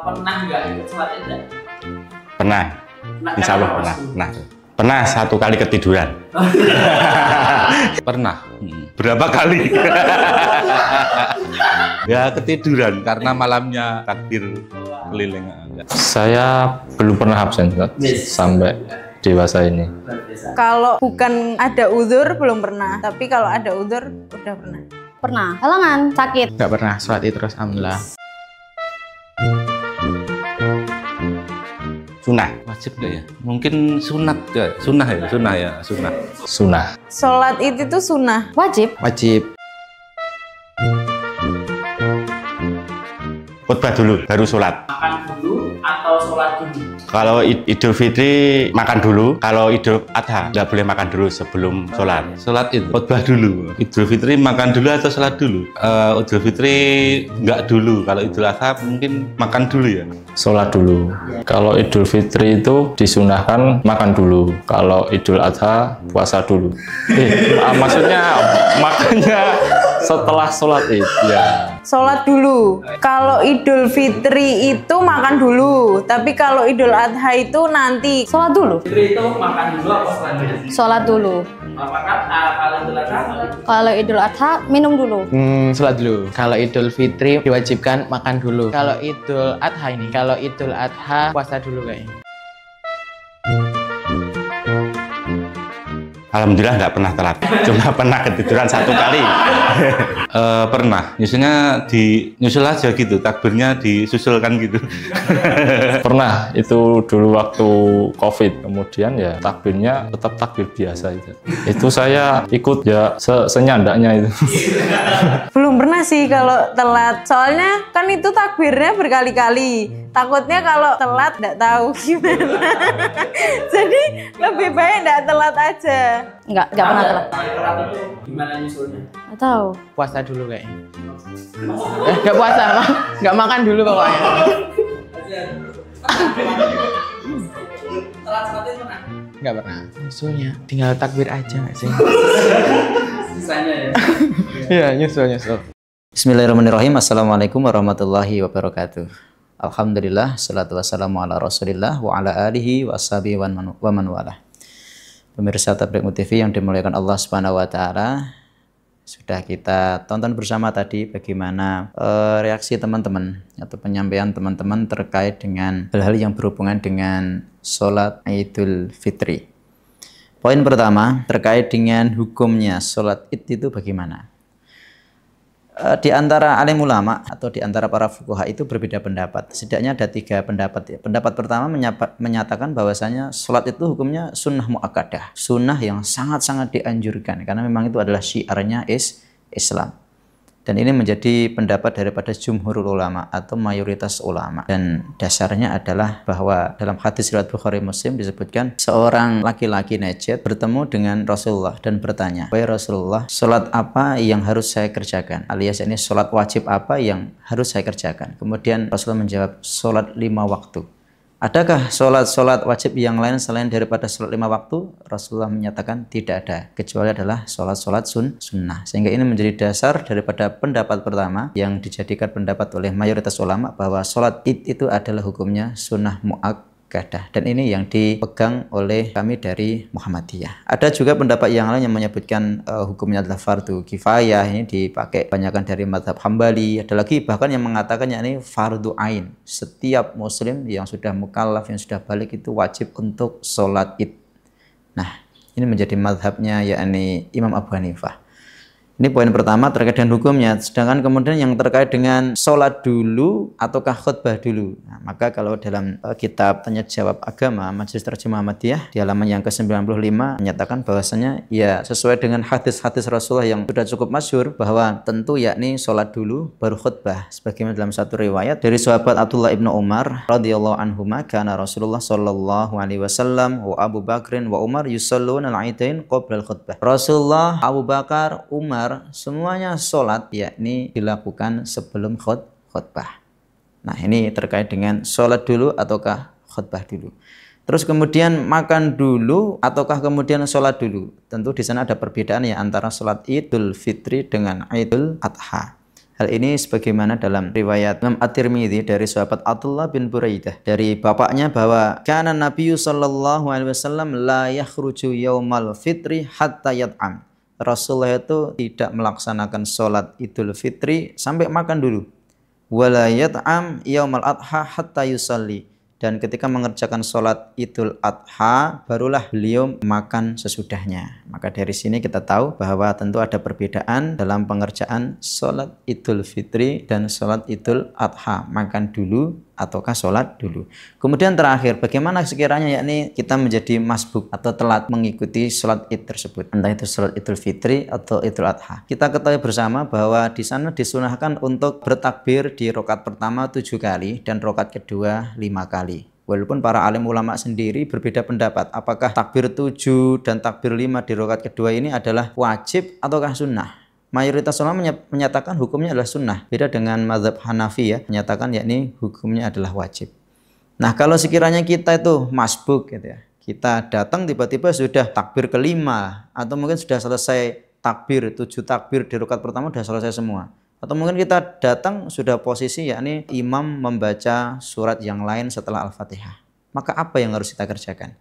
pernah nggak ikut sholat id? Pernah. Insya Allah pernah. Pernah 1 kali ketiduran. Pernah. Berapa kali? Ya ketiduran karena malamnya takbir keliling. Saya belum pernah absen sampai dewasa ini. Kalau bukan ada uzur belum pernah, tapi kalau ada uzur udah pernah. Pernah. Halangan sakit. Nggak pernah sholat id terus, alhamdulillah. Sunnah. Wajib nggak ya? Mungkin sunat ya? Sunnah ya? Sunnah ya? Sunnah. Sunnah. Sholat id itu sunnah. Wajib. Wajib. Khutbah dulu, baru sholat. Makan dulu atau sholat dulu? Kalau Idul Fitri makan dulu, kalau Idul Adha nggak boleh makan dulu sebelum sholat. Sholat itu khutbah dulu. Idul Fitri makan dulu atau sholat dulu? Idul Fitri nggak dulu. Kalau Idul Adha mungkin makan dulu ya. Sholat dulu. Kalau Idul Fitri itu disunahkan makan dulu. Kalau Idul Adha puasa dulu. Maksudnya makannya setelah sholat id ya. Sholat dulu. Kalau Idul Fitri itu makan dulu, tapi kalau Idul Adha itu nanti. Sholat dulu. Fitri itu makan dulu apa sholat dulu? Sholat dulu. Apakah kalau Idul Adha? Kalau Idul Adha minum dulu. Sholat dulu. Kalau Idul Fitri diwajibkan makan dulu. Kalau Idul Adha puasa dulu kayaknya. Alhamdulillah nggak pernah telat, cuma pernah ketiduran 1 kali. Pernah, nyusul aja gitu, takbirnya disusulkan gitu. Pernah, itu dulu waktu COVID, kemudian ya takbirnya tetap takbir biasa itu. Itu saya ikut ya senyandaknya itu. Belum pernah sih kalau telat. Soalnya kan itu takbirnya berkali-kali. Takutnya kalau telat nggak tahu gimana. Jadi lebih baik nggak telat aja. Nggak pernah telat. Telat itu gimana nyusulnya? Nggak tahu. Puasa dulu kayaknya. Nggak puasa, nggak makan dulu pokoknya. Telat sholat id pernah? Nggak pernah. Nyusulnya tinggal takbir aja nggak sih? Sisanya ya? Iya, nyusul. Bismillahirrahmanirrahim. Assalamualaikum warahmatullahi wabarakatuh. Alhamdulillah, salatu wassalamu ala rasulillah wa ala alihi wa ashabihi wa man walah. Pemirsa Tabligh TV yang dimuliakan Allah Subhanahu wa taala, sudah kita tonton bersama tadi bagaimana reaksi teman-teman atau penyampaian teman-teman terkait dengan hal-hal yang berhubungan dengan sholat Idul Fitri. Poin pertama terkait dengan hukumnya sholat id itu bagaimana? Di antara alim ulama atau di antara para fuqaha itu berbeda pendapat. Setidaknya ada 3 pendapat. Pendapat pertama menyatakan bahwasanya sholat itu hukumnya sunnah muakkadah, sunnah yang sangat-sangat dianjurkan karena memang itu adalah syiarnya Islam. Dan ini menjadi pendapat daripada jumhurul ulama atau mayoritas ulama. Dan dasarnya adalah bahwa dalam hadis riwayat Bukhari Muslim disebutkan seorang laki-laki Najd bertemu dengan Rasulullah dan bertanya, "Wahai Rasulullah, sholat apa yang harus saya kerjakan?" Alias ini sholat wajib apa yang harus saya kerjakan? Kemudian Rasulullah menjawab, sholat 5 waktu. Adakah sholat wajib yang lain selain daripada sholat 5 waktu? Rasulullah menyatakan tidak ada, kecuali adalah sholat sunnah. Sehingga ini menjadi dasar daripada pendapat pertama yang dijadikan pendapat oleh mayoritas ulama bahwa sholat id itu adalah hukumnya sunnah muakkadah. Dan ini yang dipegang oleh kami dari Muhammadiyah. Ada juga pendapat yang lain yang menyebutkan hukumnya adalah fardu kifayah. Ini dipakai banyakkan dari mazhab Hambali. Ada lagi bahkan yang mengatakan yakni fardu ain. Setiap muslim yang sudah mukallaf, yang sudah balik itu wajib untuk sholat id. Nah, ini menjadi mazhabnya yakni Imam Abu Hanifah. Ini poin pertama terkait dengan hukumnya. Sedangkan kemudian yang terkait dengan sholat dulu ataukah khutbah dulu. Nah, maka kalau dalam kitab Tanya Jawab Agama Majelis Terjemah Ahmadiyah di halaman yang ke-95 menyatakan bahwasanya ya sesuai dengan hadis-hadis Rasulullah yang sudah cukup masyhur bahwa tentu yakni sholat dulu baru khutbah. Sebagaimana dalam satu riwayat dari sahabat Abdullah ibnu Umar radhiyallahu anhuma, kana Rasulullah sallallahu alaihi wasallam wa Abu Bakrin wa Umar yusalluna al-aidain qabla al-khutbah. Rasulullah, Abu Bakar, Umar semuanya sholat yakni dilakukan sebelum khutbah. Nah, ini terkait dengan sholat dulu ataukah khutbah dulu. Terus kemudian makan dulu ataukah kemudian sholat dulu. Tentu di sana ada perbedaan ya antara sholat Idul Fitri dengan Idul Adha. Hal ini sebagaimana dalam riwayat Imam At-Tirmidzi dari sahabat Abdullah bin Buraidah dari bapaknya bahwa kana Nabi sallallahu alaihi wasallam la yakhruju yaumal fitri hatta yat'am. Rasulullah itu tidak melaksanakan sholat Idul Fitri sampai makan dulu. Wala yat'am yaumal adha hatta yusalli. Dan ketika mengerjakan sholat Idul Adha, barulah beliau makan sesudahnya. Maka dari sini kita tahu bahwa tentu ada perbedaan dalam pengerjaan sholat Idul Fitri dan sholat Idul Adha. Makan dulu ataukah sholat dulu. Kemudian terakhir, bagaimana sekiranya yakni kita menjadi masbuk atau telat mengikuti sholat Id tersebut. Entah itu sholat Idul Fitri atau Idul Adha. Kita ketahui bersama bahwa di sana disunahkan untuk bertakbir di rakaat pertama 7 kali dan rakaat kedua 5 kali. Walaupun para alim ulama sendiri berbeda pendapat apakah takbir 7 dan takbir 5 di rakaat kedua ini adalah wajib ataukah sunnah. Mayoritas ulama menyatakan hukumnya adalah sunnah. Beda dengan mazhab Hanafi ya, menyatakan yakni hukumnya adalah wajib. Nah, kalau sekiranya kita itu masbuk gitu ya. Kita datang tiba-tiba sudah takbir kelima atau mungkin sudah selesai takbir 7 takbir di rakaat pertama sudah selesai semua. Atau mungkin kita datang sudah posisi yakni imam membaca surat yang lain setelah Al-Fatihah. Maka apa yang harus kita kerjakan?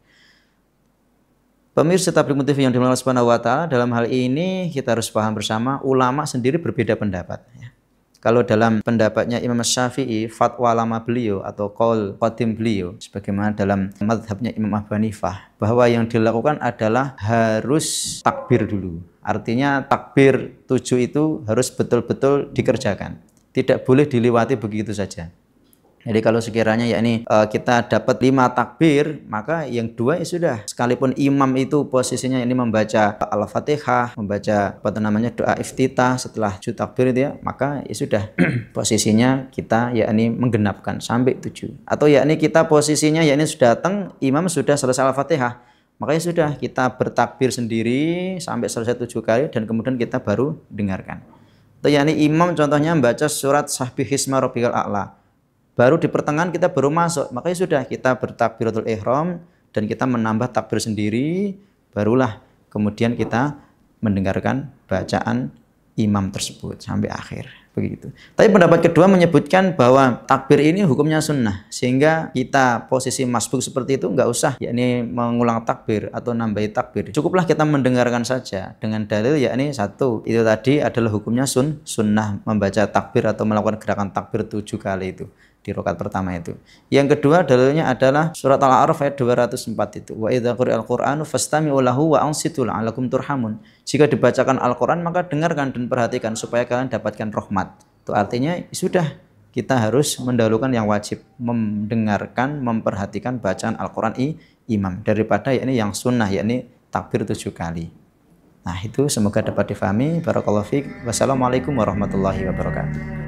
Pemirsa Tabligh TV yang dimuliakan Allah Subhanahu wa taala, dalam hal ini kita harus paham bersama ulama sendiri berbeda pendapat ya. Kalau dalam pendapatnya Imam Syafi'i, fatwa lama beliau atau qaul qadim beliau sebagaimana dalam mazhabnya Imam Abu Hanifah bahwa yang dilakukan adalah harus takbir dulu. Artinya takbir 7 itu harus betul-betul dikerjakan. Tidak boleh dilewati begitu saja. Jadi kalau sekiranya yakni kita dapat 5 takbir, maka yang 2 ya sudah. Sekalipun imam itu posisinya ini membaca Al-Fatihah, membaca doa iftitah setelah 7 takbir itu ya, maka ya sudah posisinya kita yakni menggenapkan sampai 7. Atau yakni kita posisinya yakni sudah datang, imam sudah selesai Al-Fatihah. Makanya sudah kita bertakbir sendiri sampai selesai 7 kali dan kemudian kita baru dengarkan. Atau yakni imam contohnya membaca surat Sabbihisma Rabbikal A'la. Baru di pertengahan kita baru masuk, makanya sudah kita bertakbiratul ihram dan kita menambah takbir sendiri, barulah kemudian kita mendengarkan bacaan imam tersebut sampai akhir. Begitu. Tapi pendapat kedua menyebutkan bahwa takbir ini hukumnya sunnah, sehingga kita posisi masbuk seperti itu nggak usah yakni mengulang takbir atau nambahi takbir. Cukuplah kita mendengarkan saja dengan dalil yakni satu itu tadi adalah hukumnya sunnah membaca takbir atau melakukan gerakan takbir 7 kali itu di rakaat pertama itu. Yang kedua dalilnya adalah surat Al-A'raf ayat 204 itu. Wa idza quri'al Qur'anu fastami'u lahu wa ansitu la'allakum turhamun. Jika dibacakan Al-Qur'an maka dengarkan dan perhatikan supaya kalian dapatkan rahmat. Itu artinya sudah kita harus mendahulukan yang wajib, mendengarkan, memperhatikan bacaan Al-Qur'an imam daripada yakni yang sunnah yakni takbir 7 kali. Nah, itu semoga dapat difahami. Barakallahu fiik. Wassalamualaikum warahmatullahi wabarakatuh.